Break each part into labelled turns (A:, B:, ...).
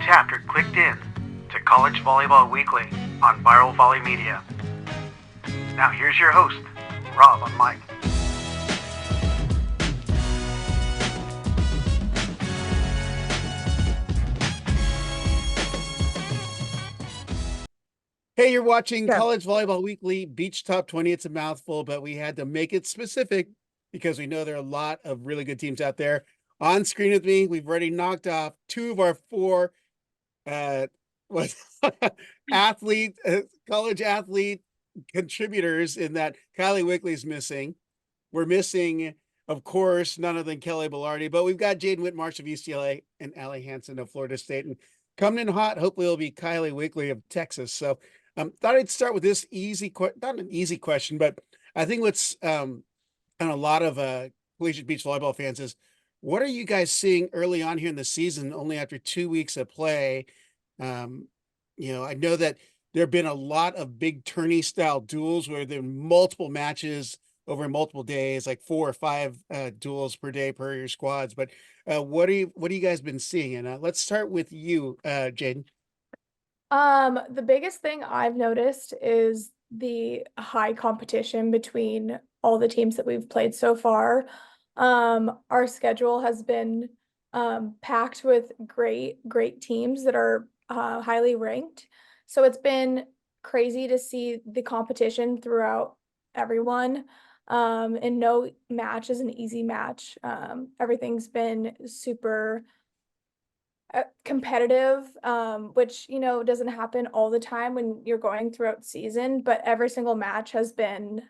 A: chapter clicked in to College Volleyball Weekly on Viral Volley Media. Now here's your host, Rob on mic.
B: Hey, you're watching
C: Yeah.
B: College Volleyball Weekly Beach Top 20. It's a mouthful, but we had to make it specific because we know there are a lot of really good teams out there. On screen with me, we've already knocked off two of our four what athlete college athlete contributors in that Kylie Wickley's missing. We're missing, of course, none other than Kelly Belardi, but we've got Jaden Whitmarsh of UCLA and Alli Hansen of Florida State. And coming in hot, hopefully it'll be Kylie Wickley of Texas. So thought I'd start with this not an easy question, but I think what's on a lot of collegiate beach volleyball fans is, what are you guys seeing early on here in the season, only after 2 weeks of play? I know that there have been a lot of big tourney style duels where there are multiple matches over multiple days, like 4 or 5 duels per day per your squads. But what are you guys been seeing? And let's start with you, Jaden.
C: The biggest thing I've noticed is the high competition between all the teams that we've played so far. Our schedule has been packed with great teams that are highly ranked. So it's been crazy to see the competition throughout everyone. And no match is an easy match. Everything's been super competitive, which doesn't happen all the time when you're going throughout season, but every single match has been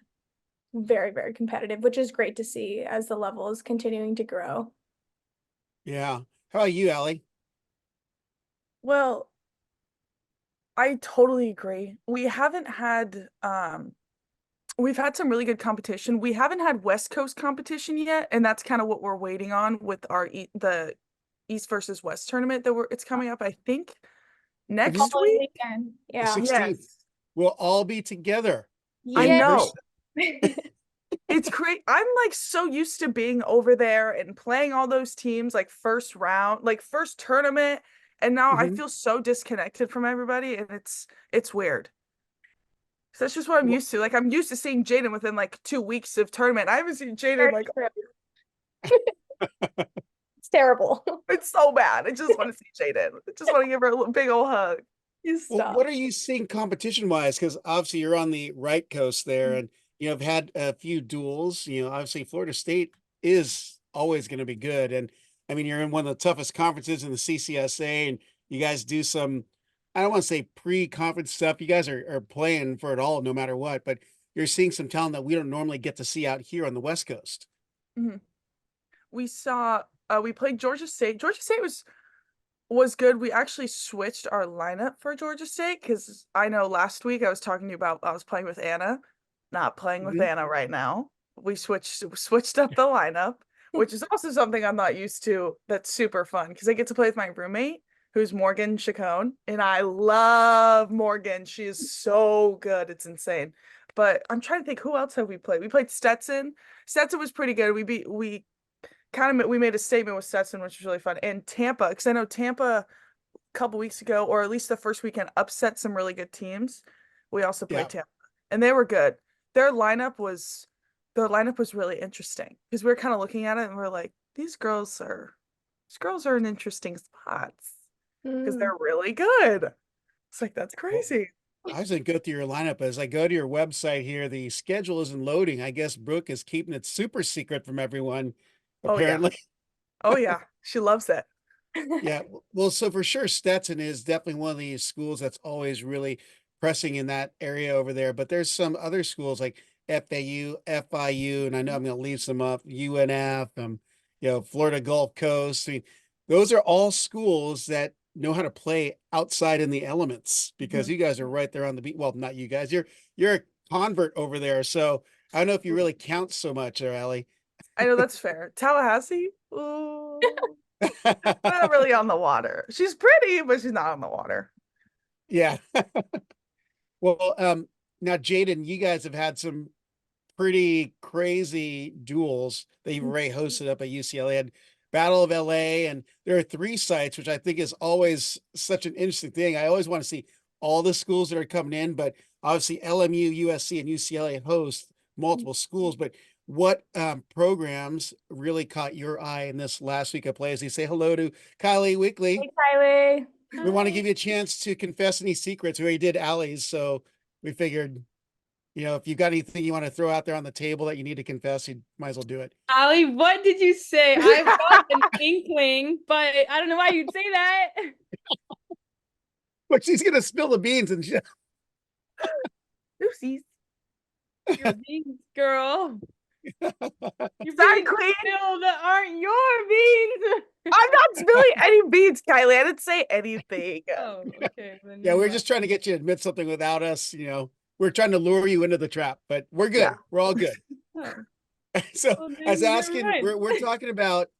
C: very competitive, which is great to see as the level is continuing to grow.
B: Yeah. How about you, Alli?
D: Well, I totally agree. We've had some really good competition. We haven't had West Coast competition yet, and that's kind of what we're waiting on with the East versus West tournament it's coming up, I think, next
C: Following
D: week.
C: weekend.
B: The
C: Yeah.
B: 16th.
D: Yes.
B: We'll all be together.
D: I
C: Yes.
D: know. It's great. I'm like so used to being over there and playing all those teams, like first round, like first tournament, and now I feel so disconnected from everybody, and it's weird. So that's just what I'm used to. Like, I'm used to seeing Jaden within like 2 weeks of tournament. I haven't seen Jaden like
C: It's terrible.
D: it's so bad. I just want to see Jaden. I just want to give her a big old hug.
B: Well, what are you seeing competition wise? Because obviously you're on the right coast there, and I've had a few duels. Obviously Florida State is always going to be good, and I mean you're in one of the toughest conferences in the CCSA, and you guys do some, I don't want to say pre-conference stuff. You guys are playing for it all, no matter what. But you're seeing some talent that we don't normally get to see out here on the West Coast.
D: Mm-hmm. We played Georgia State. Georgia State was good. We actually switched our lineup for Georgia State because I know last week I was talking to you about I was playing with Anna, not playing with Anna right now. We switched up the lineup, which is also something I'm not used to. That's super fun because I get to play with my roommate, who's Morgan Chacon, and I love Morgan. She is so good. It's insane. But I'm trying to think, who else have we played? We played Stetson. Stetson was pretty good. We made a statement with Stetson, which was really fun. And Tampa, because I know Tampa a couple weeks ago, or at least the first weekend, upset some really good teams. We also played Tampa, and they were good. Their lineup was really interesting because we were kind of looking at it and we're like, these girls are in interesting spots because they're really good. It's like, that's crazy.
B: I was going to go through your lineup. As I go to your website here, the schedule isn't loading. I guess Brooke is keeping it super secret from everyone, apparently.
D: Oh yeah, she loves it.
B: Yeah. Well, so for sure, Stetson is definitely one of these schools that's always really pressing in that area over there. But there's some other schools like FAU, FIU, and I know I'm going to leave some up, UNF, Florida Gulf Coast. I mean, those are all schools that know how to play outside in the elements because you guys are right there on the beat. Well, not you guys. You're a convert over there. So I don't know if you really count so much there, Alli.
D: I know that's fair. Tallahassee? Ooh. Not really on the water. She's pretty, but she's not on the water.
B: Yeah. Well, now Jaden, you guys have had some pretty crazy duels that you've already hosted up at UCLA. And Battle of LA, and there are 3 sites, which I think is always such an interesting thing. I always want to see all the schools that are coming in, but obviously LMU, USC, and UCLA host multiple schools. But what programs really caught your eye in this last week of play? As you say hello to Kylie Wickley.
C: Hey, Kylie.
B: We want to give you a chance to confess any secrets. We already did Alli's, so we figured, if you got anything you want to throw out there on the table that you need to confess, you might as well do it.
E: Alli, what did you say? I've got an inkling, but I don't know why you'd say that.
B: But she's gonna spill the beans and
D: Oopsies.
E: Your beans, girl. Your
D: Sorry,
E: beans
D: Queen.
E: spilled that aren't your beans.
D: I'm not spilling any beans, Kylie. I didn't say anything.
E: Oh, okay. Then
B: yeah,
E: never
B: we're
E: mind.
B: just trying to get you to admit something without us. We're trying to lure you into the trap, but we're good.
D: Yeah.
B: We're all good.
E: Oh,
B: So
E: well, then
B: I was
E: never
B: asking,
E: mind.
B: we're talking about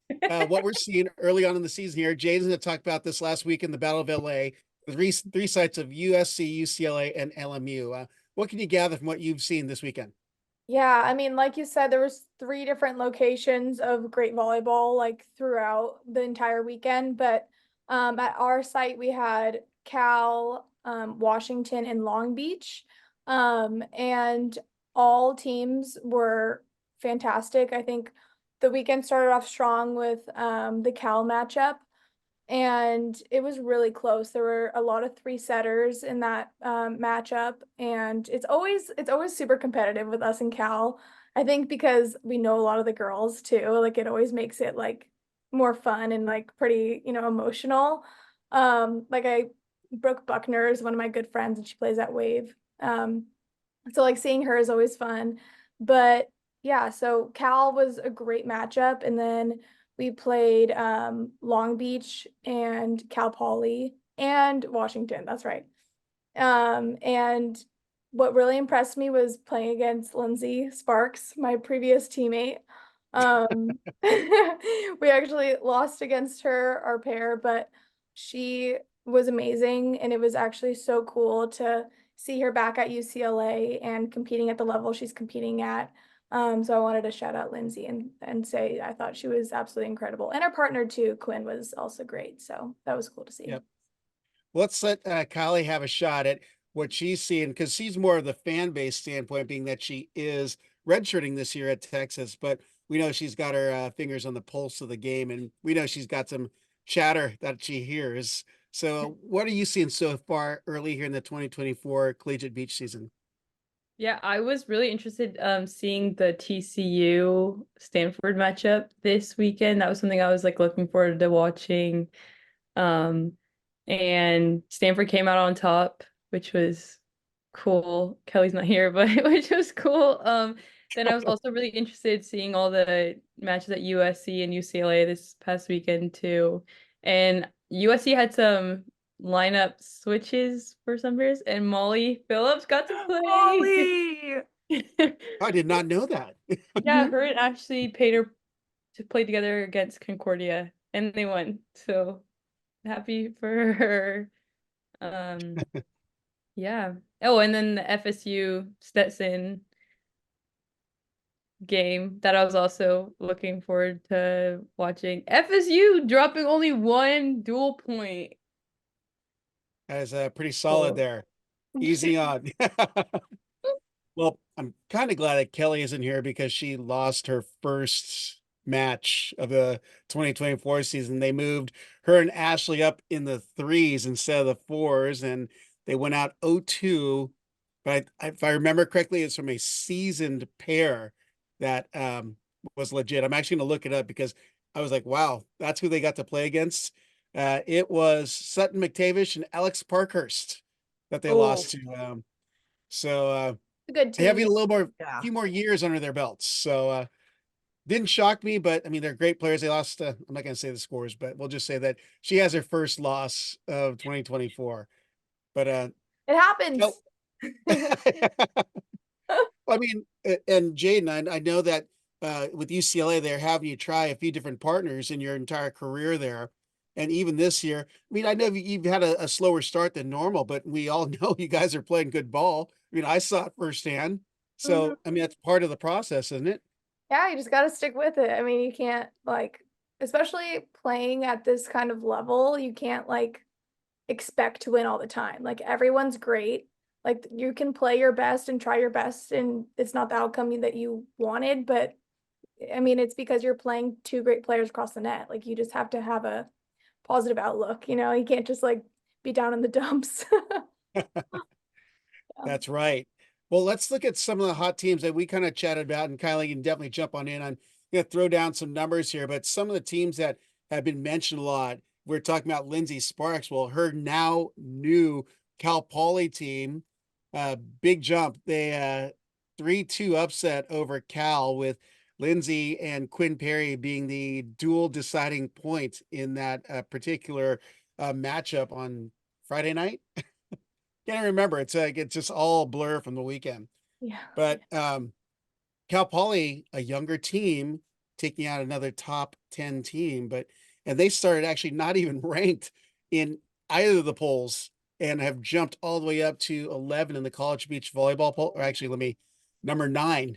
B: what we're seeing early on in the season here. Jaden's going to talk about this last week in the Battle of LA, the three sites of USC, UCLA, and LMU. What can you gather from what you've seen this weekend?
C: Yeah, I mean, like you said, there was 3 different locations of great volleyball like throughout the entire weekend. But at our site, we had Cal, Washington, and Long Beach. And all teams were fantastic. I think the weekend started off strong with the Cal matchup, and it was really close. There were a lot of 3-setters in that matchup, and it's always super competitive with us and Cal. I think because we know a lot of the girls too, like it always makes it like more fun and like pretty, emotional. Like Brooke Buckner is one of my good friends, and she plays at Wave. So like seeing her is always fun. But yeah, so Cal was a great matchup, and then we played Long Beach and Cal Poly and Washington. That's right. And what really impressed me was playing against Lindsay Sparks, my previous teammate. We actually lost against her, our pair, but she was amazing, and it was actually so cool to see her back at UCLA and competing at the level she's competing at. So I wanted to shout out Lindsay and say I thought she was absolutely incredible. And her partner too, Quinn, was also great. So that was cool to see.
B: Yep. Let's let Kylie have a shot at what she's seeing, because she's more of the fan base standpoint, being that she is redshirting this year at Texas, but we know she's got her fingers on the pulse of the game, and we know she's got some chatter that she hears. So what are you seeing so far early here in the 2024 Collegiate Beach season?
E: Yeah, I was really interested seeing the TCU Stanford matchup this weekend. That was something I was like looking forward to watching. And Stanford came out on top, which was cool. Kelly's not here, but which was cool. Then I was also really interested seeing all the matches at USC and UCLA this past weekend too. And USC had some lineup switches for some players, and Molly Phillips got to play.
D: Molly!
B: I did not know that.
E: Yeah, her and Ashley paid her to play together against Concordia, and they won. So happy for her. Yeah. Oh, and then the FSU Stetson game that I was also looking forward to watching. FSU dropping only 1 dual point.
B: That is pretty solid there. Easy on. Well, I'm kind of glad that Kelly isn't here, because she lost her first match of the 2024 season. They moved her and Ashley up in the 3s instead of the 4s, and they went out 0-2. But if I remember correctly, it's from a seasoned pair that was legit. I'm actually going to look it up, because I was like, wow, that's who they got to play against. It was Sutton McTavish and Alex Parkhurst that they lost to. So
C: A good
B: they have a
C: team.
B: little more,
D: Yeah.
B: few more years under their belts. So didn't shock me, but I mean, they're great players. They lost, I'm not going to say the scores, but we'll just say that she has her first loss of 2024. But
C: It happens.
B: I mean, and Jaden, I know that with UCLA, they're having you try a few different partners in your entire career there. And even this year, I mean, I know you've had a slower start than normal, but we all know you guys are playing good ball. I mean, I saw it firsthand. So, I mean, that's part of the process, isn't it?
C: Yeah, you just got to stick with it. I mean, you can't like especially playing at this kind of level, you can't like expect to win all the time. Like everyone's great. Like you can play your best and try your best, and it's not the outcome that you wanted, but I mean, it's because you're playing two great players across the net. Like you just have to have a positive outlook, you know, you can't just like be down in the dumps.
B: That's right. Well, let's look at some of the hot teams that we kind of chatted about, and Kylie, you can definitely jump on in. I'm going to throw down some numbers here, but some of the teams that have been mentioned a lot, we're talking about Lindsay Sparks. Well, her now new Cal Poly team, big jump. They 3-2 upset over Cal, with Lindsay and Quinn Perry being the dual deciding point in that particular matchup on Friday night. Can't remember. It's like it's just all blur from the weekend.
C: Yeah.
B: But Cal Poly, a younger team, taking out another top 10 team, and they started actually not even ranked in either of the polls and have jumped all the way up to 11 in the College Beach volleyball poll. Or actually, number 9.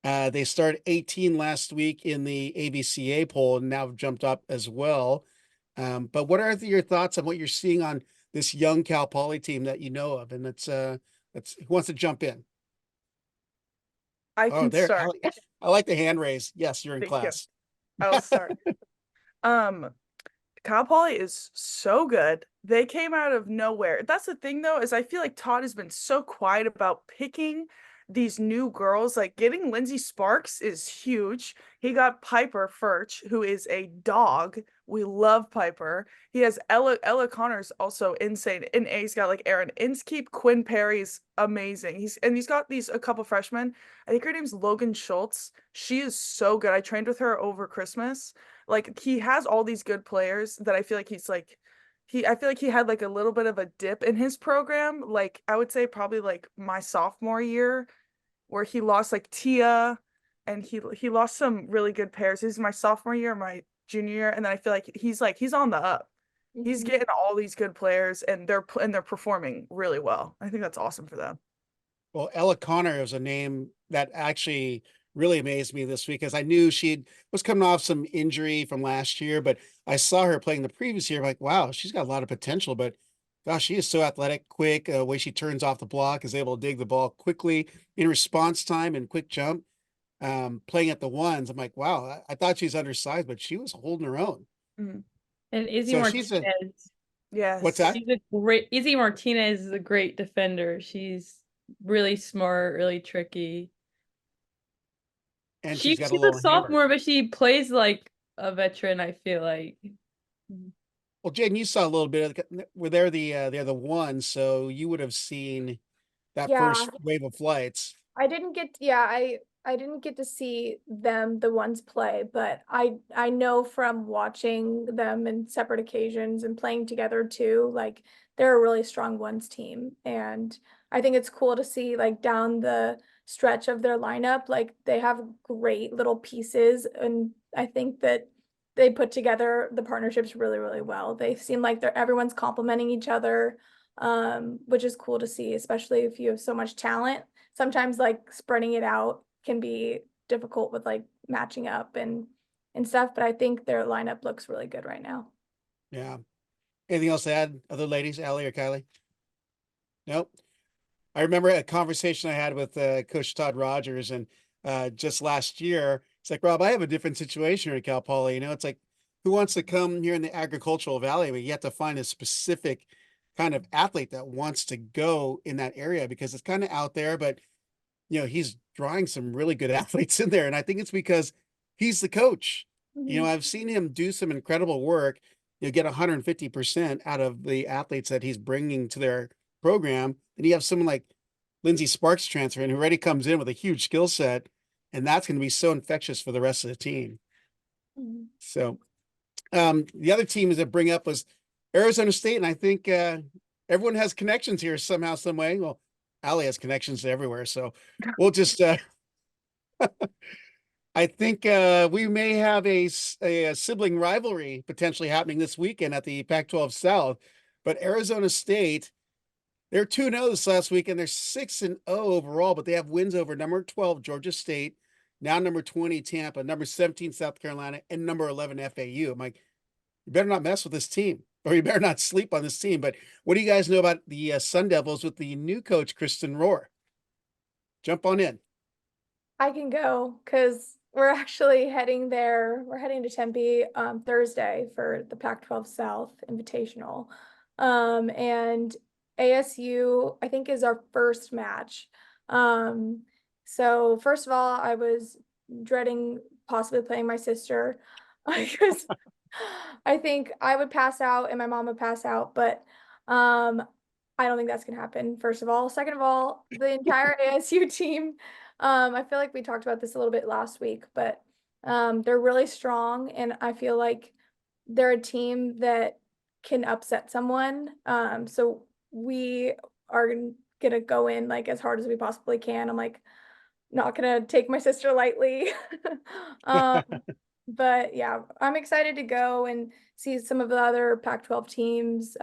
B: They started 18 last week in the ABCA poll and now have jumped up as well. But what are your thoughts on what you're seeing on this young Cal Poly team that you know of? And that's who wants to jump in?
D: I can start.
B: Alli. I like the hand raise. Yes, you're in
D: Thank you.
B: class.
D: I'll start. Cal Poly is so good. They came out of nowhere. That's the thing though, is I feel like Todd has been so quiet about picking these new girls. Like getting Lindsay Sparks is huge. He got Piper Furch, who is a dog. We love Piper. He has Ella Connors, also insane. And he's got like Aaron Inskeep, Quinn Perry's amazing. He's got a couple freshmen. I think her name's Logan Schultz. She is so good. I trained with her over Christmas. Like he has all these good players that I feel like I feel like he had like a little bit of a dip in his program. Like I would say probably like my sophomore year, where he lost like Tia, and he lost some really good pairs. This is my sophomore year, my junior year, and then I feel like he's on the up. He's getting all these good players, and they're performing really well. I think that's awesome for them.
B: Well, Ella Connor is a name that actually really amazed me this week, because I knew she was coming off some injury from last year, but I saw her playing the previous year. I'm like, wow, she's got a lot of potential, but gosh, she is so athletic, quick, way she turns off the block, is able to dig the ball quickly in response time and quick jump. Playing at the ones, I'm like, wow, I thought she was undersized, but she was holding her own.
D: Mhm.
E: And Izzy
B: So she's
E: Martinez,
B: what's that?
E: she's a great Izzy Martinez is a great defender. She's really smart, really tricky.
B: And
E: She's
B: she's got a
E: a
B: little hammer.
E: sophomore, but she plays like a veteran, I feel like.
B: Well, Jaden, you saw a little bit of were they're the ones, so you would have seen that
C: Yeah.
B: first wave of flights.
C: I didn't get I didn't get to see them the ones play, but I know from watching them in separate occasions and playing together too, like they're a really strong ones team. And I think it's cool to see like down the stretch of their lineup, like they have great little pieces, and I think that they put together the partnerships really, really well. They seem like everyone's complementing each other, which is cool to see, especially if you have so much talent. Sometimes like spreading it out can be difficult with like matching up and stuff, but I think their lineup looks really good right now.
B: Yeah. Anything else to add, other ladies, Alli or Kylie? Nope. I remember a conversation I had with Coach Todd Rogers, and just last year, it's like, Rob, I have a different situation here at Cal Poly. You know, it's like, who wants to come here in the agricultural valley? I mean, you have to find a specific kind of athlete that wants to go in that area, because it's kind of out there, but you know, he's drawing some really good athletes in there. And I think it's because he's the coach. You know, I've seen him do some incredible work, get 150% out of the athletes that he's bringing to their program. And you have someone like Lindsay Sparks transferring, who already comes in with a huge skill set, and that's going to be so infectious for the rest of the team. So the other teams that bring up was Arizona State. And I think everyone has connections here somehow, some way. Well, Alli has connections everywhere. So we'll just, I think we may have a sibling rivalry potentially happening this weekend at the Pac-12 South. But Arizona State, they're 2-0 this last week, and they're 6-0 overall, but they have wins over number 12, Georgia State, now number 20 Tampa, number 17 South Carolina, and number 11 FAU. I'm like, you better not mess with this team, or you better not sleep on this team. But what do you guys know about the Sun Devils with the new coach, Kristen Rohr? Jump on in.
C: I can go because we're actually heading there. We're heading to Tempe Thursday for the Pac-12 South Invitational. And ASU, I think, is our first match. So first of all, I was dreading possibly playing my sister because I think I would pass out and my mom would pass out, but I don't think that's gonna happen, first of all. Second of all, the entire ASU team, I feel like we talked about this a little bit last week, but they're really strong, and I feel like they're a team that can upset someone. So we are gonna go in like as hard as we possibly can. I'm like not gonna take my sister lightly. But yeah, I'm excited to go and see some of the other Pac-12 teams.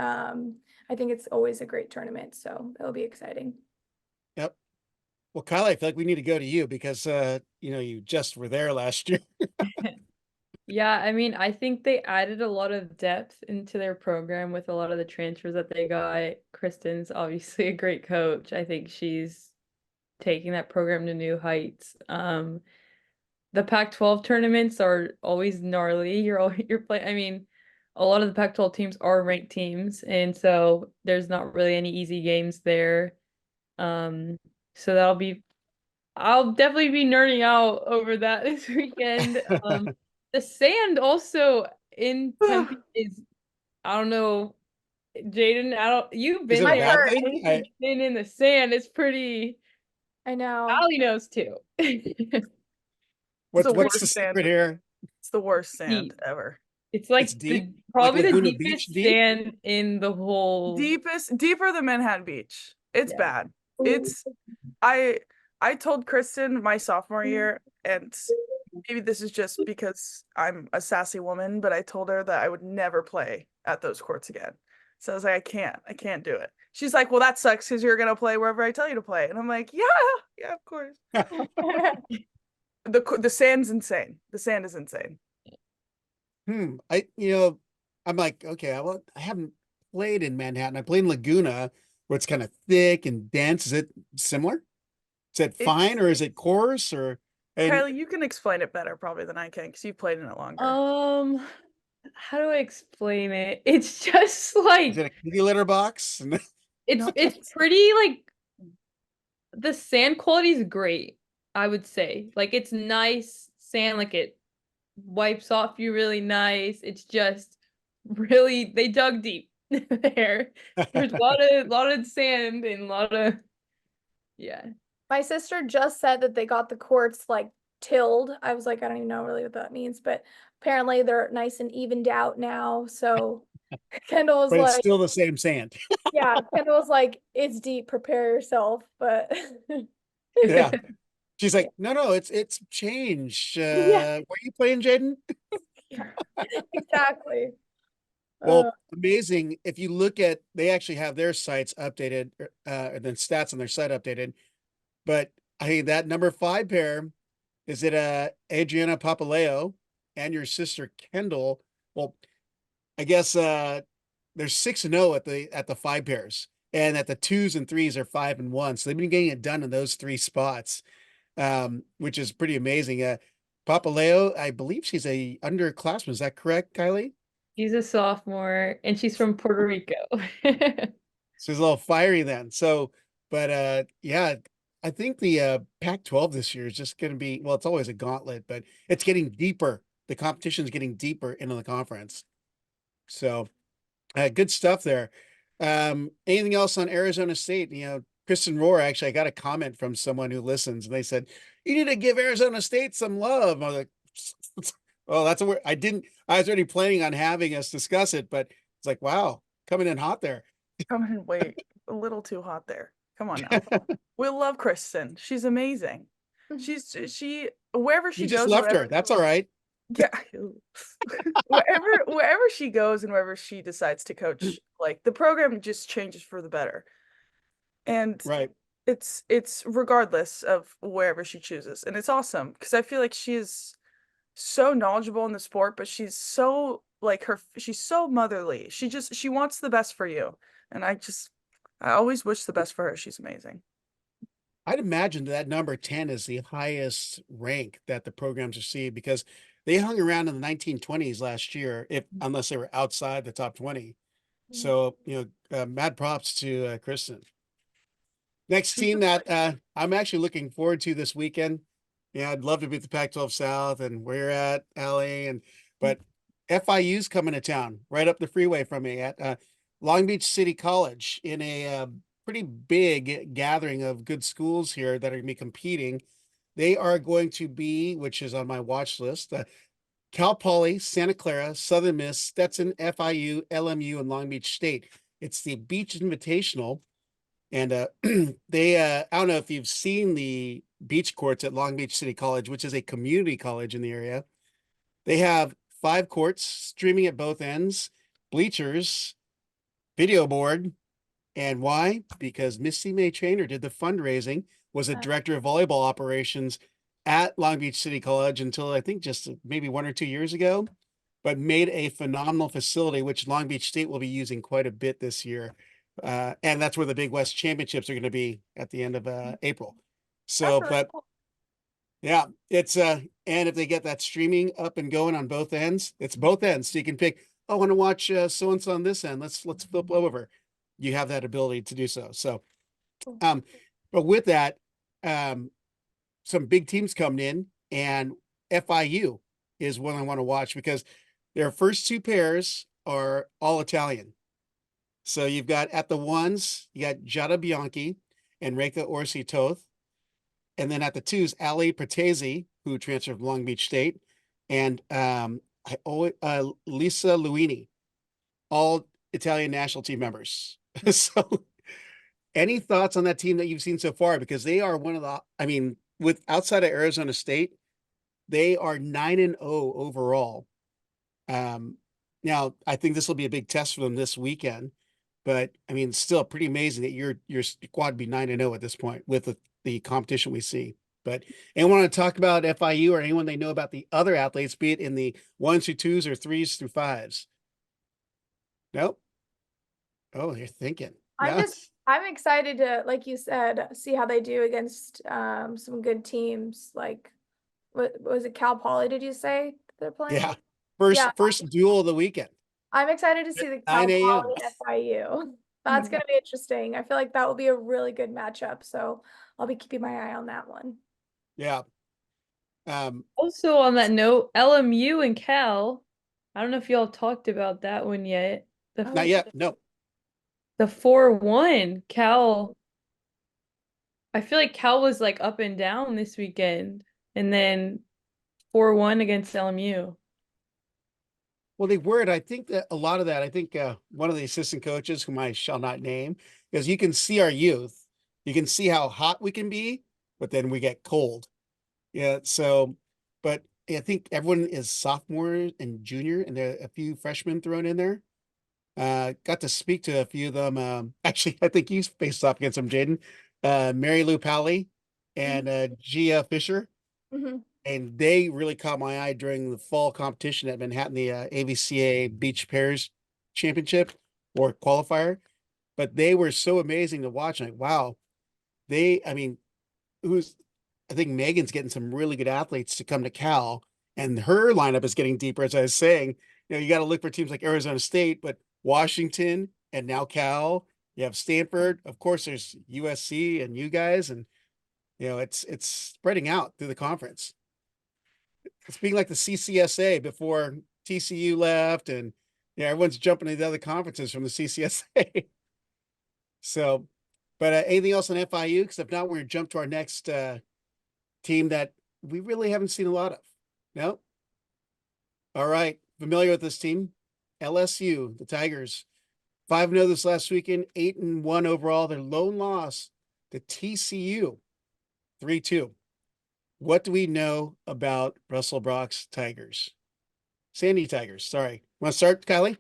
C: I think it's always a great tournament, so it'll be exciting.
B: Yep. Well, Kylie, I feel like we need to go to you because you just were there last year.
E: Yeah, I mean, I think they added a lot of depth into their program with a lot of the transfers that they got. Kristen's obviously a great coach. I think she's taking that program to new heights. The Pac-12 tournaments are always gnarly. You're playing. I mean, a lot of the Pac-12 teams are ranked teams, and so there's not really any easy games there. So I'll definitely be nerding out over that this weekend. The sand also in Tempe is, I don't know, Jaden, you've
B: Is
E: been
B: it a
E: there.
B: bad
C: heard.
B: thing?
E: Been in the sand. It's pretty.
C: I know.
E: Alli knows too.
B: What's
D: the
B: the
D: worst sand.
B: secret here?
D: It's the worst sand
E: Deep.
D: ever.
E: It's like
B: It's deep,
E: probably
B: like
E: the
B: Laguna Beach
E: deepest
B: deep?
E: sand in the whole.
D: Deeper than Manhattan Beach. It's
E: Yeah.
D: bad. It's I told Kristen my sophomore year, and maybe this is just because I'm a sassy woman, but I told her that I would never play at those courts again. So I was like, I can't do it. She's like, well, that sucks because you're gonna play wherever I tell you to play. And I'm like, yeah, of course. The sand's insane. The sand is insane.
B: I'm like, okay, I haven't played in Manhattan. I played in Laguna, where it's kind of thick and dense. Is it similar? Is it fine, or is it coarse, or? And
D: Kylie, you can explain it better probably than I can because you've played in it longer.
E: How do I explain it? It's just like
B: is it a kitty litter box?
E: it's pretty like the sand quality is great, I would say. Like it's nice sand, like it wipes off you really nice. It's just really they dug deep there. There's a lot of sand and a lot of yeah.
C: My sister just said that they got the courts like tilled. I was like, I don't even know really what that means, but apparently they're nice and evened out now. So Kendall was
B: But it's
C: like,
B: still the same sand.
C: yeah, Kendall was like, it's deep, prepare yourself. But
B: Yeah. She's like, no, it's changed.
C: Yeah.
B: What are you playing, Jaden?
C: exactly.
B: Well, amazing. If you look at, they actually have their sites updated, and then stats on their site updated. But I think that number 5 pair is it Adriana Papaleo and your sister Kendall. Well, I guess they're 6-0 at the 5 pairs, and at the 2s and 3s are 5-1. So they've been getting it done in those 3 spots, which is pretty amazing. Papaleo, I believe she's a underclassman. Is that correct, Kylie?
E: She's a sophomore and she's from Puerto Rico.
B: She's a little fiery then. So, but yeah, I think the Pac-12 this year is just going to be, well, it's always a gauntlet, but it's getting deeper. The competition is getting deeper into the conference. So, good stuff there. Anything else on Arizona State? Kristen Rohr, actually, I got a comment from someone who listens, and they said, you need to give Arizona State some love. I was like, oh, that's a word. I was already planning on having us discuss it, but it's like, wow, coming in hot there.
D: Coming in way a little too hot there. Come on now. We love Kristen. She's amazing. She wherever she
B: You
D: goes.
B: just left her. That's all right.
D: Yeah. wherever she goes and wherever she decides to coach, like the program just changes for the better. And
B: Right.
D: it's regardless of wherever she chooses, and it's awesome because I feel like she is so knowledgeable in the sport, but she's so like she's so motherly. She wants the best for you, and I always wish the best for her. She's amazing.
B: I'd imagine that number 10 is the highest rank that the programs receive because they hung around in the 1920s last year, if unless they were outside the top 20. So, mad props to Kristen. Next
D: She's
B: team
D: just
B: that I'm actually looking forward to this weekend. Yeah, I'd love to beat the Pac-12 South and where you're at, Alli, but FIU's coming to town right up the freeway from me at Long Beach City College in a pretty big gathering of good schools here that are going to be competing. They are going to be, which is on my watch list, Cal Poly, Santa Clara, Southern Miss, Stetson, FIU, LMU, and Long Beach State. It's the Beach Invitational. And I don't know if you've seen the beach courts at Long Beach City College, which is a community college in the area. They have 5 courts, streaming at both ends, bleachers, video board. And why? Because Misty May Trainer did the fundraising, was a director of volleyball operations at Long Beach City College until I think just maybe 1 or 2 years ago, but made a phenomenal facility, which Long Beach State will be using quite a bit this year. And that's where the Big West Championships are going to be at the end of April. So,
C: That's really cool.
B: yeah, it's and if they get that streaming up and going on both ends, it's both ends. So you can pick, oh, I want to watch so and so on this end. Let's flip over. You have that ability to do so. So, but with that, some big teams coming in, and FIU is one I want to watch because their first 2 pairs are all Italian. So you've got at the ones, you got Giada Bianchi and Reka Orsi Toth. And then at the 2s, Alli Pertesi, who transferred from Long Beach State, and Lisa Luini, all Italian national team members. So any thoughts on that team that you've seen so far? Because they are one of with outside of Arizona State, they are 9-0 overall. Now I think this will be a big test for them this weekend, but still pretty amazing that your squad be 9-0 at this point with the competition we see. But anyone want to talk about FIU or anyone they know about the other athletes, be it in the 1s through 2s or 3s through 5s? Nope. Oh, you're thinking.
C: I'm excited to, like you said, see how they do against some good teams. Like, what was it, Cal Poly, did you say they're playing?
B: Yeah.
C: Yeah.
B: First duel of the weekend.
C: I'm excited to see the
B: 9
C: Cal
B: a.m.
C: Poly FIU. That's going to be interesting. I feel like that will be a really good matchup. So I'll be keeping my eye on that one.
B: Yeah.
E: Also on that note, LMU and Cal, I don't know if y'all talked about that one yet.
B: Not yet. No.
E: The 4-1 Cal. I feel like Cal was like up and down this weekend, and then 4-1 against LMU.
B: Well, they were. I think that a lot of that, one of the assistant coaches, whom I shall not name, because you can see our youth, you can see how hot we can be, but then we get cold. Yeah. So, but I think everyone is sophomore and junior, and there are a few freshmen thrown in there. Got to speak to a few of them. Actually, I think you faced off against them, Jaden. Mary Lou Pally and Gia Fisher.
C: Mm-hmm.
B: And they really caught my eye during the fall competition at Manhattan, the AVCA Beach Pairs Championship or qualifier. But they were so amazing to watch. Like, wow, I think Megan's getting some really good athletes to come to Cal, and her lineup is getting deeper. As I was saying, you got to look for teams like Arizona State, but Washington and now Cal. You have Stanford, of course. There's USC and you guys, and it's spreading out through the conference. It's being like the CCSA before TCU left, and everyone's jumping to the other conferences from the CCSA. So, but anything else on FIU? Because if not, we're gonna jump to our next team that we really haven't seen a lot of. No. All right, familiar with this team? LSU, the Tigers, 5-0 this last weekend, 8-1 overall. Their lone loss to TCU, 3-2. What do we know about Russell Brock's Tigers? Sandy Tigers, sorry. Want to start, Kylie?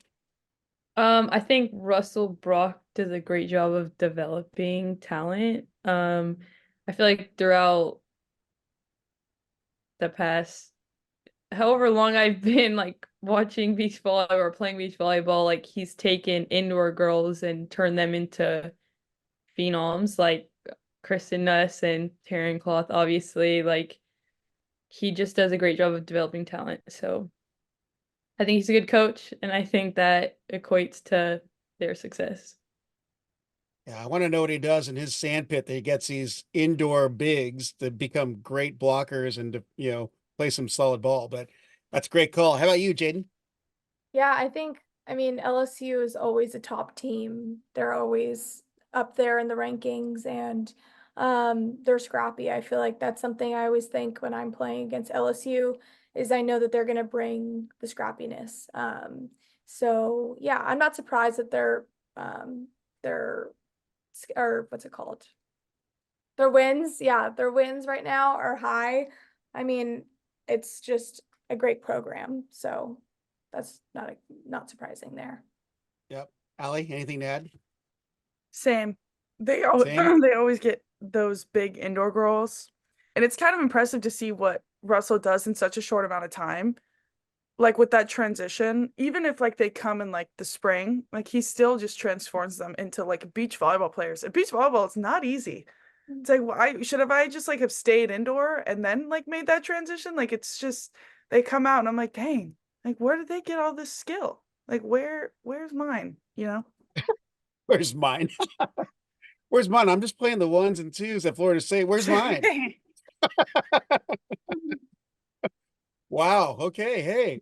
E: I think Russell Brock does a great job of developing talent. I feel like throughout the past however long I've been like watching beach volleyball or playing beach volleyball, like he's taken indoor girls and turned them into phenoms like Kristen Nuss and Taryn Cloth, obviously. Like he just does a great job of developing talent. So I think he's a good coach, and I think that equates to their success.
B: Yeah, I want to know what he does in his sand pit that he gets these indoor bigs to become great blockers and to, play some solid ball. But that's a great call. How about you, Jaden?
C: Yeah, I mean, LSU is always a top team. They're always up there in the rankings and they're scrappy. I feel like that's something I always think when I'm playing against LSU is I know that they're going to bring the scrappiness. So yeah, I'm not surprised that they're or what's it called? Their wins, yeah, their wins right now are high. I mean, it's just a great program. So that's not surprising there.
B: Yep. Alli, anything to add?
D: Same.
B: Same.
D: They always get those big indoor girls. And it's kind of impressive to see what Russell does in such a short amount of time. Like with that transition, even if like they come in like the spring, like he still just transforms them into like beach volleyball players. And beach volleyball is not easy. It's like, why should I just like have stayed indoor and then like made that transition? Like it's just they come out and I'm like, dang, like where did they get all this skill? Like where's mine? You know?
B: Where's mine? Where's mine? I'm just playing the ones and twos at Florida State. Where's mine? Wow. Okay. Hey.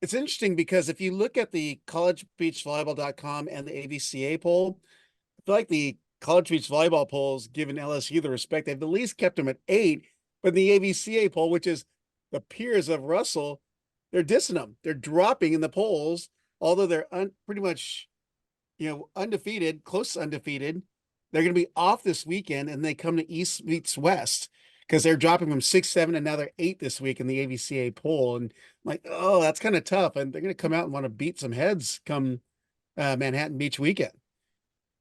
B: It's interesting because if you look at the collegebeachvolleyball.com and the AVCA poll, I feel like the College Beach Volleyball polls given LSU the respect. They've at least kept them at 8, but the AVCA poll, which is the peers of Russell, they're dissing them. They're dropping in the polls, although they're pretty much, undefeated, close to undefeated. They're going to be off this weekend, and they come to East meets West because they're dropping from 6, 7, and now they're 8 this week in the AVCA poll. And I'm like, oh, that's kind of tough. And they're going to come out and want to beat some heads come Manhattan Beach weekend.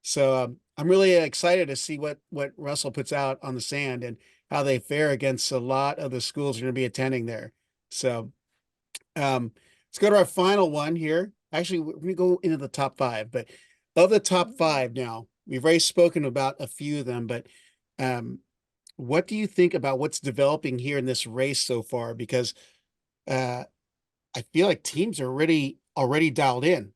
B: So I'm really excited to see what Russell puts out on the sand and how they fare against a lot of the schools are going to be attending there. So let's go to our final one here. Actually, we're going to go into the top 5, but of the top 5 now, we've already spoken about a few of them, but what do you think about what's developing here in this race so far? Because I feel like teams are already dialed in,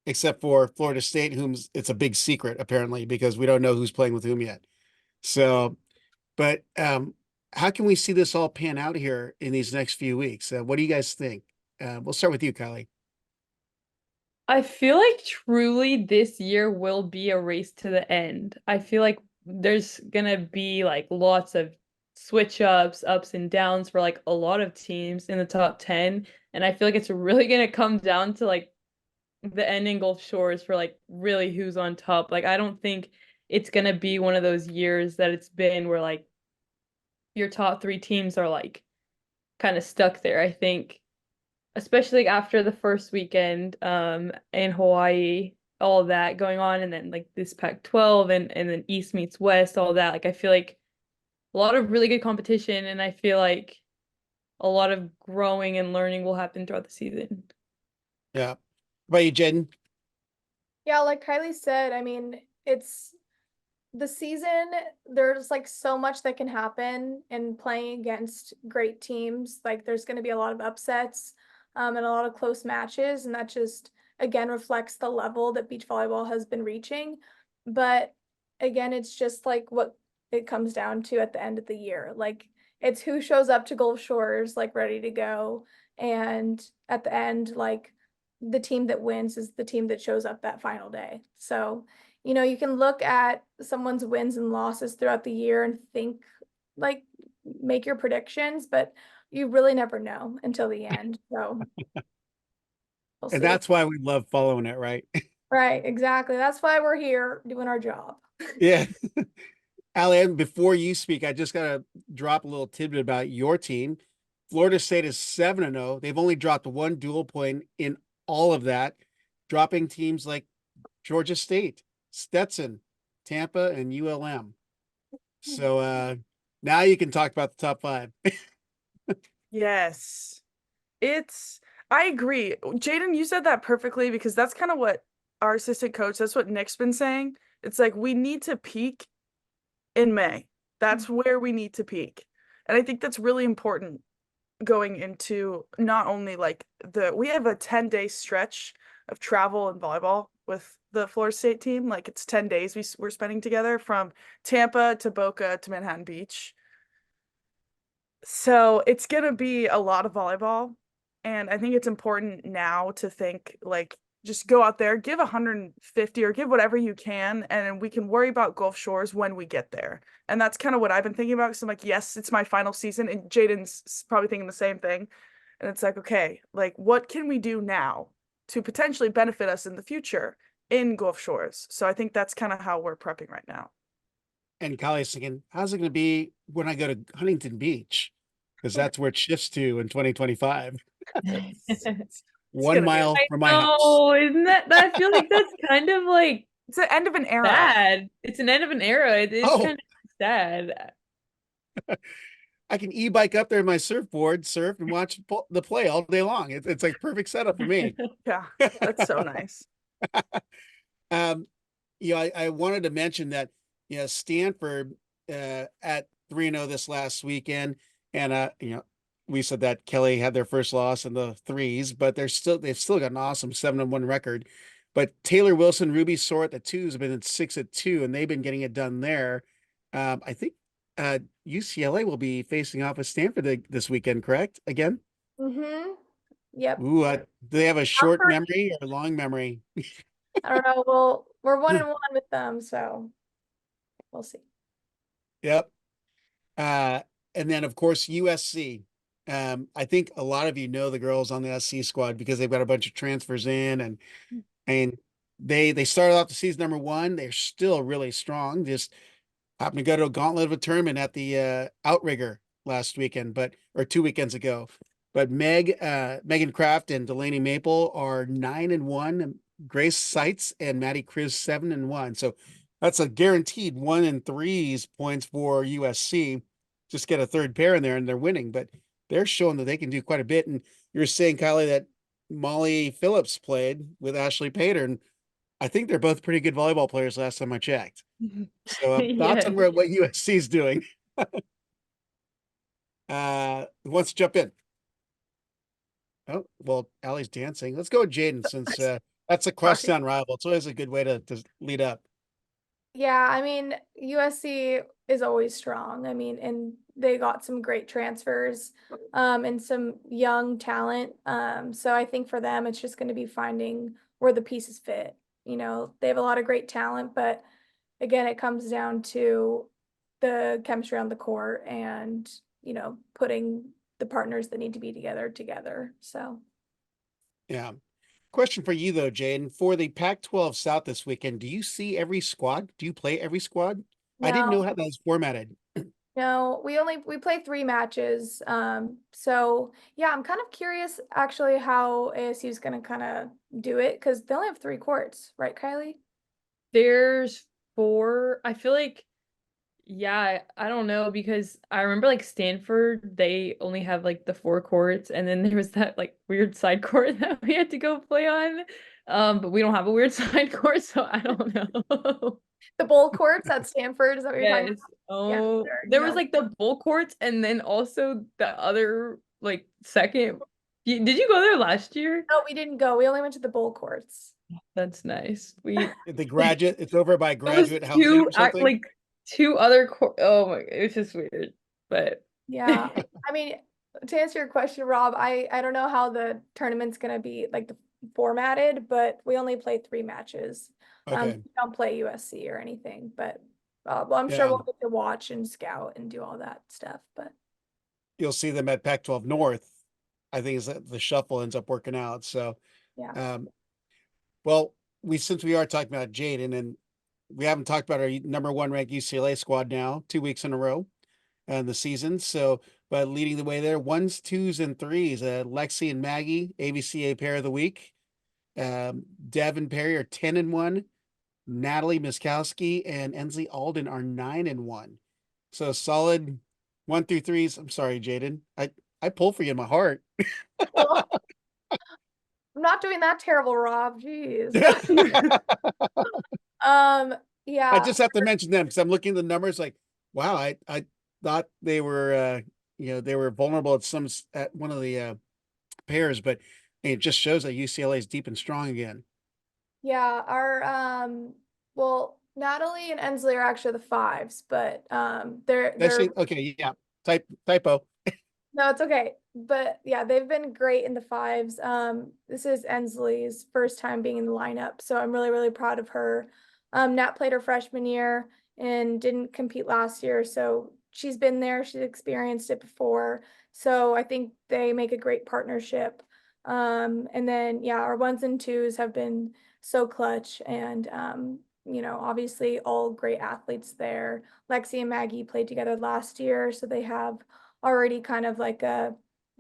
B: except for Florida State, whom's it's a big secret apparently because we don't know who's playing with whom yet. So, but how can we see this all pan out here in these next few weeks? What do you guys think? We'll start with you, Kylie.
E: I feel like truly this year will be a race to the end. I feel like there's gonna be like lots of switch ups and downs for like a lot of teams in the top 10. And I feel like it's really gonna come down to like the end in Gulf Shores for like really who's on top. Like I don't think it's gonna be one of those years that it's been where like your top 3 teams are like kind of stuck there. I think especially like, after the first weekend in Hawaii, all that going on, and then like this Pac-12 and then East meets West, all that. Like I feel like a lot of really good competition, and I feel like a lot of growing and learning will happen throughout the season.
B: Yeah. What about you, Jaden?
C: Yeah, like Kylie said, I mean, it's the season, there's like so much that can happen in playing against great teams. Like there's going to be a lot of upsets and a lot of close matches, and that just again reflects the level that beach volleyball has been reaching. But again, it's just like what it comes down to at the end of the year. Like it's who shows up to Gulf Shores like ready to go, and at the end, like the team that wins is the team that shows up that final day. So you can look at someone's wins and losses throughout the year and think like make your predictions, but you really never know until the end. So we'll
B: And
C: see.
B: that's why we love following it, right?
C: Right, exactly. That's why we're here doing our job.
B: Yeah. Alli, before you speak, I just got to drop a little tidbit about your team. Florida State is 7-0. They've only dropped 1 dual point in all of that, dropping teams like Georgia State, Stetson, Tampa, and ULM. So now you can talk about the top 5.
D: Yes. I agree. Jaden, you said that perfectly because that's kind of what our assistant coach, that's what Nick's been saying. It's like we need to peak in May. That's where we need to peak. And I think that's really important going into not only like we have a 10-day stretch of travel and volleyball with the Florida State team. Like it's 10 days we're spending together from Tampa to Boca to Manhattan Beach. So it's going to be a lot of volleyball. And I think it's important now to think like, just go out there, give 150 or give whatever you can, and we can worry about Gulf Shores when we get there. And that's kind of what I've been thinking about. Because I'm like, yes, it's my final season, and Jaden's probably thinking the same thing. And it's like, okay, like what can we do now to potentially benefit us in the future in Gulf Shores? So I think that's kind of how we're prepping right now.
B: And Kylie's thinking, how's it going to be when I go to Huntington Beach? Because that's where it shifts to in 2025.
D: It's
B: 1 mile
E: I
B: from my house.
E: know, isn't that? I feel like that's kind of like
D: It's the end of an era.
E: sad. It's an end of an era. It is
B: Oh.
E: kind of sad.
B: I can e-bike up there in my surfboard, surf, and watch the play all day long. It's like perfect setup for me.
D: Yeah, that's so nice.
B: I wanted to mention that, Stanford at 3-0 this last weekend, and we said that Kelly had their first loss in the threes, but they've still got an awesome 7-1 record. But Taylor Wilson, Ruby Soar at the twos have been at 6-2, and they've been getting it done there. I think UCLA will be facing off with Stanford this weekend, correct? Again?
C: Mm-hmm. Yep.
B: Ooh, do they have a short memory or long memory?
C: I don't know. Well, we're 1-1 with them, so we'll see.
B: Yep. And then of course USC. I think a lot of you know the girls on the SC squad because they've got a bunch of transfers in, and they started off the season number 1. They're still really strong. Just happened to go to a gauntlet of a tournament at the Outrigger last weekend, or 2 weekends ago. But Megan Kraft and Delaney Maple are 9-1, and Grace Seitz and Maddie Kriz 7-1. So that's a guaranteed 1 and 3 points for USC. Just get a third pair in there and they're winning, but they're showing that they can do quite a bit. And you're saying, Kylie, that Molly Phillips played with Ashley Pater, and I think they're both pretty good volleyball players last time I checked. So thoughts on what USC is doing? Who wants to jump in? Oh, well, Allie's dancing. Let's go with Jaden since that's a crosstown rival. It's always a good way to lead up.
C: Yeah, I mean, USC is always strong. I mean, and they got some great transfers and some young talent. So I think for them, it's just going to be finding where the pieces fit. They have a lot of great talent, but again, it comes down to the chemistry on the court and, putting the partners that need to be together. So.
B: Yeah. Question for you though, Jaden. For the Pac-12 South this weekend, do you see every squad? Do you play every squad?
C: No.
B: I didn't know how that was formatted.
C: No, we play 3 matches. So yeah, I'm kind of curious actually how ASU is going to kind of do it because they only have 3 courts, right, Kylie?
E: There's 4. I feel like, yeah, I don't know because I remember like Stanford, they only have like the 4 courts, and then there was that like weird side court that we had to go play on. But we don't have a weird side court, so I don't know.
C: The bowl courts at Stanford, is that what you're talking
E: Yes.
C: about?
E: Oh,
C: Yeah,
E: there was like the bowl courts and then also the other like second. Did you go there last year?
C: No, we didn't go. We only went to the bowl courts.
E: That's nice. We
B: The graduate, it's over by
E: it was
B: graduate housing or something.
E: like 2 other oh my, it's just weird. But
C: Yeah. I mean, to answer your question, Rob, I don't know how the tournament's gonna be like formatted, but we only play 3 matches.
B: Okay.
C: We don't play USC or anything, but well, I'm sure we'll get to watch and scout and do all that stuff. But
B: You'll see them at Pac-12 North. I think is that the shuffle ends up working out. So,
C: yeah.
B: Well, since we are talking about Jaden, and we haven't talked about our number 1 ranked UCLA squad now 2 weeks in a row in the season. So, but leading the way there, 1s, 2s, and 3s. Lexi and Maggie, ABCA pair of the week. Dev and Perry are 10-1. Natalie Miskowski and Ensley Alden are 9-1. So solid 1 through 3s. I'm sorry, Jaden. I pull for you in my heart.
C: Well, I'm not doing that terrible, Rob. Jeez.
B: I
C: Yeah.
B: just have to mention them because I'm looking at the numbers like, wow, I thought they were they were vulnerable at one of the pairs, but it just shows that UCLA is deep and strong again.
C: Yeah, our well, Natalie and Ensley are actually the fives, but they're
B: Okay, yeah. Typo.
C: no, it's okay. But yeah, they've been great in the fives. This is Ensley's first time being in the lineup, so I'm really, really proud of her. Nat played her freshman year and didn't compete last year, so she's been there, she's experienced it before. So I think they make a great partnership. And then yeah, our ones and twos have been so clutch and obviously all great athletes there. Lexi and Maggie played together last year, so they have already kind of like a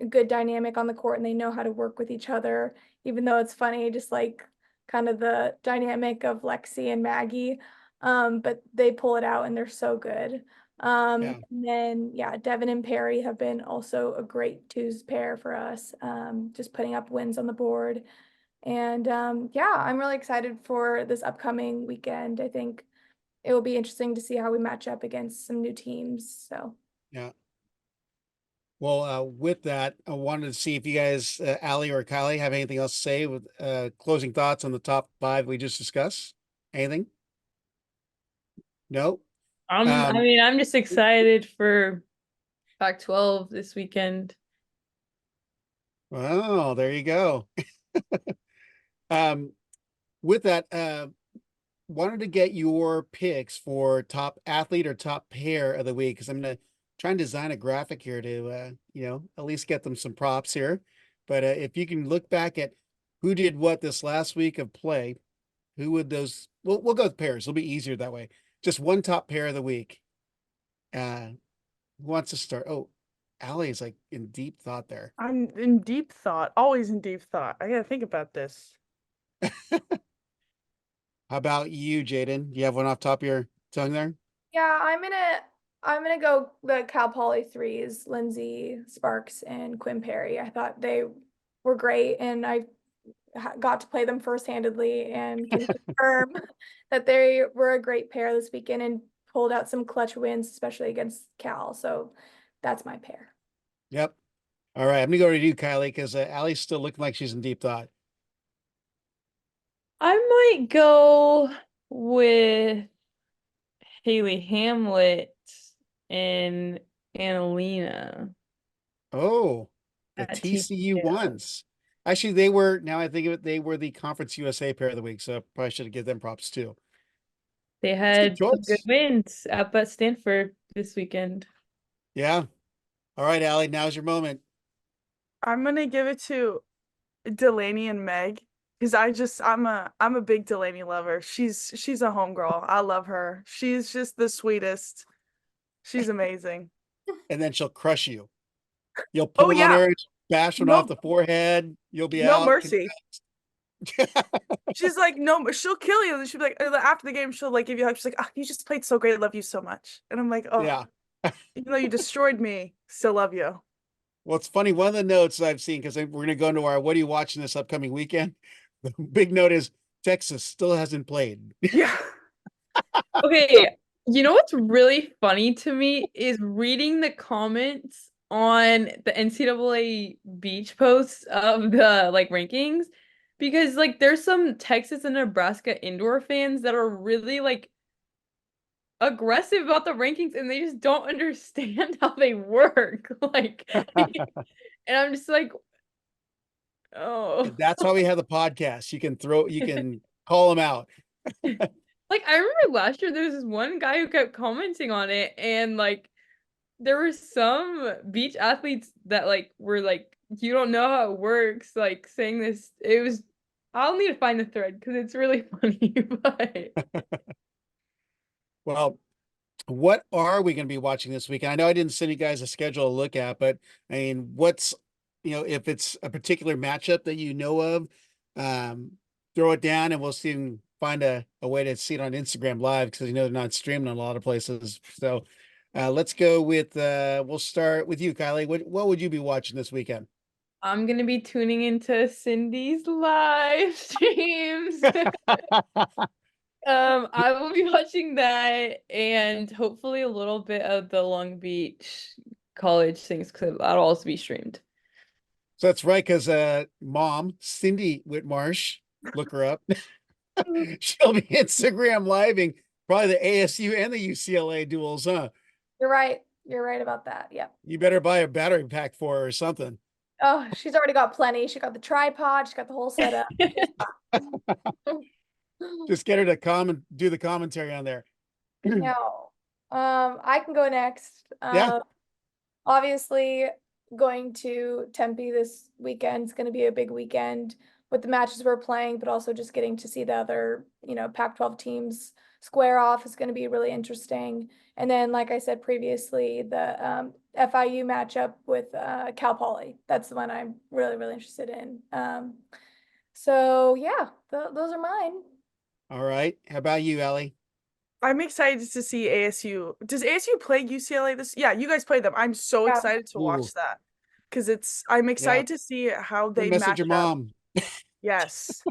C: good dynamic on the court and they know how to work with each other, even though it's funny, just like kind of the dynamic of Lexi and Maggie. But they pull it out and they're so good.
B: Yeah.
C: And then yeah, Devin and Perry have been also a great twos pair for us, just putting up wins on the board. And yeah, I'm really excited for this upcoming weekend. I think it will be interesting to see how we match up against some new teams. So
B: Yeah. Well, with that, I wanted to see if you guys, Alli or Kylie, have anything else to say with closing thoughts on the top 5 we just discussed. Anything? No.
E: I
B: Um,
E: mean, I'm just excited for Pac-12 this weekend.
B: well, there you go. Um, with that, wanted to get your picks for top athlete or top pair of the week because I'm gonna try and design a graphic here to at least get them some props here. But if you can look back at who did what this last week of play, who would those? We'll go with pairs. It'll be easier that way. Just one top pair of the week. Who wants to start? Oh, Alli is like in deep thought there.
D: I'm in deep thought, always in deep thought. I gotta think about this.
B: How about you, Jaden? Do you have one off top of your tongue there?
C: yeah, I'm gonna go the Cal Poly threes, Lindsay Sparks and Quinn Perry. I thought they were great, and I got to play them first-handedly and can confirm that they were a great pair this weekend and pulled out some clutch wins, especially against Cal. So that's my pair.
B: Yep. All right, I'm gonna go to you, Kylie, because Allie's still looking like she's in deep thought.
E: I might go with Haley Hamlet and Annalena
B: Oh, the
E: at
B: TCU
E: TCU.
B: ones. Actually, they were, now I think of it, they were the Conference USA pair of the week, so I probably should have given them props too.
E: They
B: That's a good
E: had some good
B: choice.
E: wins up at Stanford this weekend.
B: Yeah. All right, Allie, now's your moment.
D: I'm gonna give it to Delaney and Meg because I'm a big Delaney lover. She's a homegirl. I love her. She's just the sweetest. She's amazing.
B: And then she'll crush you. You'll
D: Oh
B: pull on
D: yeah,
B: her, bash one off
D: no
B: the forehead. You'll be
D: no
B: out.
D: mercy. She's like no, she'll kill you. And she'll be like after the game, she'll like give you a hug. She's like, oh, you just played so great. I love you so much. And I'm like, oh,
B: Yeah.
D: even though you destroyed me, still love you.
B: Well, it's funny. One of the notes I've seen, because we're going to go into our what are you watching this upcoming weekend? The big note is Texas still hasn't played.
D: Yeah.
E: Okay, you know what's really funny to me is reading the comments on the NCAA beach posts of the like rankings because like there's some Texas and Nebraska indoor fans that are really like aggressive about the rankings and they just don't understand how they work. Like and I'm just like, oh.
B: That's why we have the podcast. You can call them out.
E: Like I remember last year there was this one guy who kept commenting on it and like there were some beach athletes that like were like, you don't know how it works, like saying this. It was I'll need to find the thread because it's really funny, but
B: Well, what are we going to be watching this weekend? I know I didn't send you guys a schedule to look at, but I mean, if it's a particular matchup that you know of, throw it down and we'll see find a way to see it on Instagram Live because they're not streaming on a lot of places. So let's go with we'll start with you, Kylie. What would you be watching this weekend?
E: I'm gonna be tuning into Cindy's live streams. I will be watching that and hopefully a little bit of the Long Beach college things because that'll also be streamed.
B: So that's right, because mom, Cindy Whitmarsh, look her up. She'll be Instagram living probably the ASU and the UCLA duels, huh?
C: You're right. You're right about that. Yep.
B: You better buy a battery pack for her or something.
C: Oh, she's already got plenty. She got the tripod. She got the whole setup.
B: Just get her to come and do the commentary on there.
C: No. I can go next.
B: Yeah.
C: Obviously going to Tempe this weekend is going to be a big weekend with the matches we're playing, but also just getting to see the other, Pac-12 teams square off is going to be really interesting. And then, like I said previously, the FIU matchup with Cal Poly. That's the one I'm really, really interested in. So yeah, those are mine.
B: All right. How about you, Alli?
D: I'm excited to see ASU. Does ASU play UCLA this? Yeah, you guys play them. I'm so
C: Yeah.
D: excited to
B: Ooh.
D: watch that because I'm excited to see how they
B: Message
D: match
B: your
D: up.
B: mom.
D: Yes.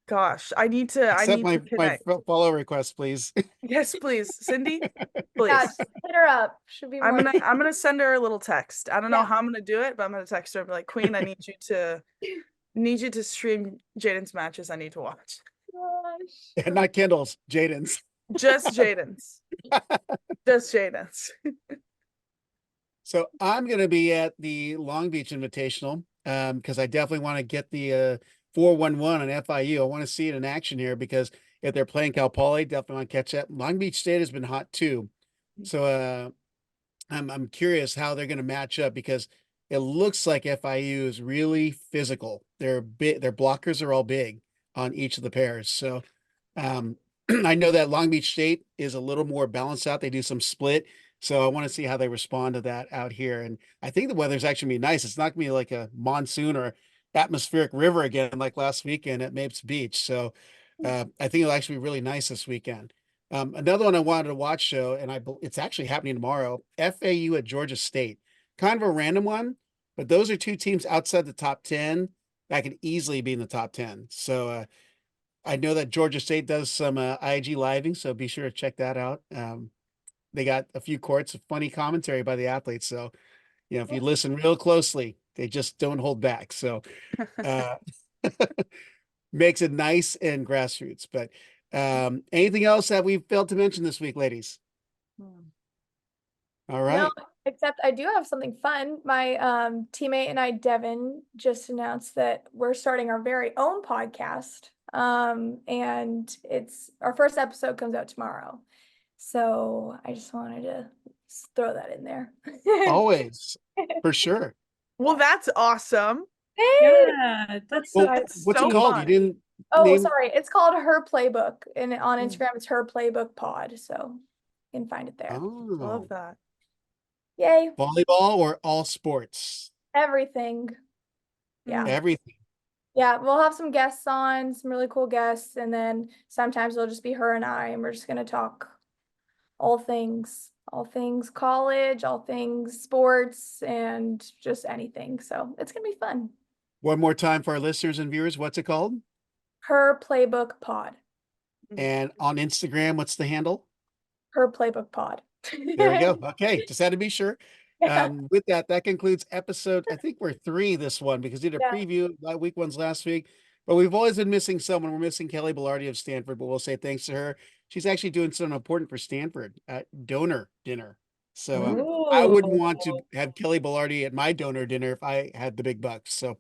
D: Gosh, I need to
B: Accept my
D: connect.
B: follow request, please.
D: Yes, please, Cindy.
C: Yeah,
D: Please.
C: just hit her up. Should be
D: I'm
C: more.
D: gonna send her a little text. I don't know
C: Yeah.
D: how I'm gonna do it, but I'm gonna text her and be like, Queen, I need you to stream Jaden's matches I need to watch.
C: Gosh.
B: Not Kendall's, Jaden's.
D: Just Jaden's. Just Jaden's.
B: So I'm going to be at the Long Beach Invitational because I definitely want to get the 411 on FIU. I want to see it in action here because if they're playing Cal Poly, definitely want to catch that. Long Beach State has been hot too. So I'm curious how they're going to match up because it looks like FIU is really physical. They're big, their blockers are all big on each of the pairs. So I know that Long Beach State is a little more balanced out. They do some split. So I want to see how they respond to that out here. And I think the weather's actually gonna be nice. It's not gonna be like a monsoon or atmospheric river again, like last weekend at Mapes Beach. So I think it'll actually be really nice this weekend. Another one I wanted to watch show, and it's actually happening tomorrow, FAU at Georgia State. Kind of a random one, but those are two teams outside the top 10 that could easily be in the top 10. So I know that Georgia State does some IG living, so be sure to check that out. They got a few courts of funny commentary by the athletes. So, if you listen real closely, they just don't hold back. So, makes it nice and grassroots. But anything else that we failed to mention this week, ladies? All right.
C: No, except I do have something fun. My teammate and I, Devin, just announced that we're starting our very own podcast. And it's our first episode comes out tomorrow. So I just wanted to throw that in there.
B: Always, for sure.
D: Well, that's awesome.
E: Yeah, that's
B: Well,
D: That's
B: what's
D: so
B: it called?
D: fun.
B: You didn't
C: Oh,
B: name.
C: sorry. It's called Her Playbook. And on Instagram, it's Her Playbook Pod. So you can find it there.
D: Love
B: Oh,
D: that.
C: Yay.
B: volleyball or all sports?
C: Everything. Yeah.
B: Everything.
C: Yeah, we'll have some guests on, some really cool guests, and then sometimes it'll just be her and I, and we're just gonna talk all things college, all things sports, and just anything. So it's gonna be fun.
B: One more time for our listeners and viewers. What's it called?
C: Her Playbook Pod.
B: And on Instagram, what's the handle?
C: Her Playbook Pod.
B: There we go. Okay, just had to be sure. With that concludes episode, I think we're 3 this one because we did a
C: Yeah.
B: preview week one's last week, but we've always been missing someone. We're missing Kelly Belardi of Stanford, but we'll say thanks to her. She's actually doing something important for Stanford at donor dinner. So I would want to have Kelly Belardi at my donor dinner if I had the big bucks. So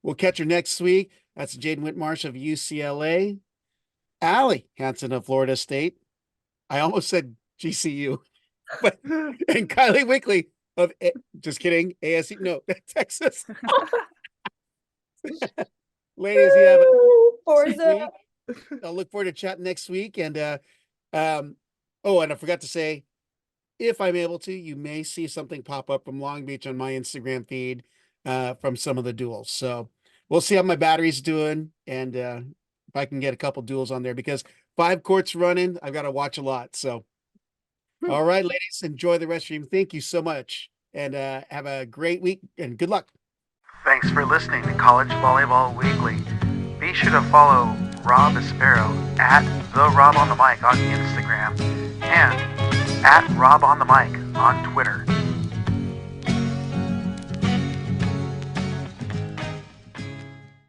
B: we'll catch her next week. That's Jaden Whitmarsh of UCLA, Alli Hansen of Florida State. I almost said GCU. But and Kylie Wickley of just kidding, ASU, no, Texas. Ladies, you have a
C: Forza.
B: week. I'll look forward to chatting next week. And and I forgot to say, if I'm able to, you may see something pop up from Long Beach on my Instagram feed from some of the duels. So we'll see how my battery's doing and if I can get a couple duels on there, because 5 courts running, I've got to watch a lot. So, all right, ladies, enjoy the rest of your evening. Thank you so much, and have a great week and good luck.
A: Thanks for listening to College Volleyball Weekly. Be sure to follow Rob Aspero at the Rob on the Mic on Instagram and at Rob on the Mic on Twitter.